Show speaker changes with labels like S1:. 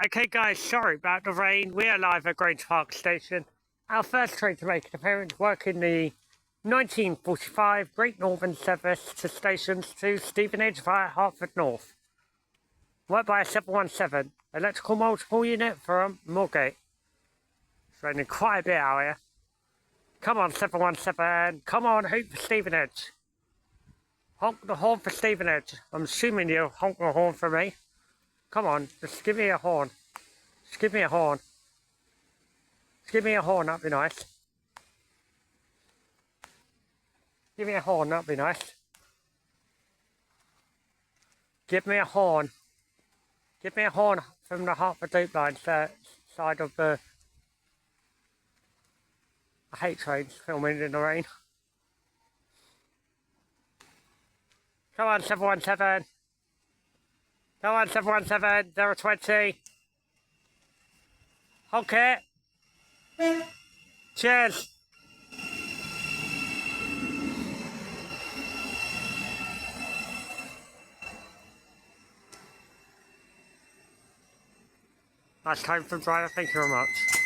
S1: Okay, guys, sorry about the rain. We are live at Grange Park station. Our first train to make an appearance, working the 1945 Great Northern service to stations to Stevenage via Hertford North. Worked by a 717 electrical multiple unit from Moorgate. It's raining quite a bit out here. Come on, 717. Come on, hoot for Stevenage. Honk the horn for Stevenage. I'm assuming you'll honk the horn for me. Come on, just give me a horn. Just give me a horn. Just give me a horn, that'd be nice. Give me a horn, that'd be nice. Give me a horn. Give me a horn from the Hertford Loop line side of the... I hate trains filming in the rain. Come on, 717. Come on, 717, 020. Honk it. Cheers. Nice time from driver, thank you very much.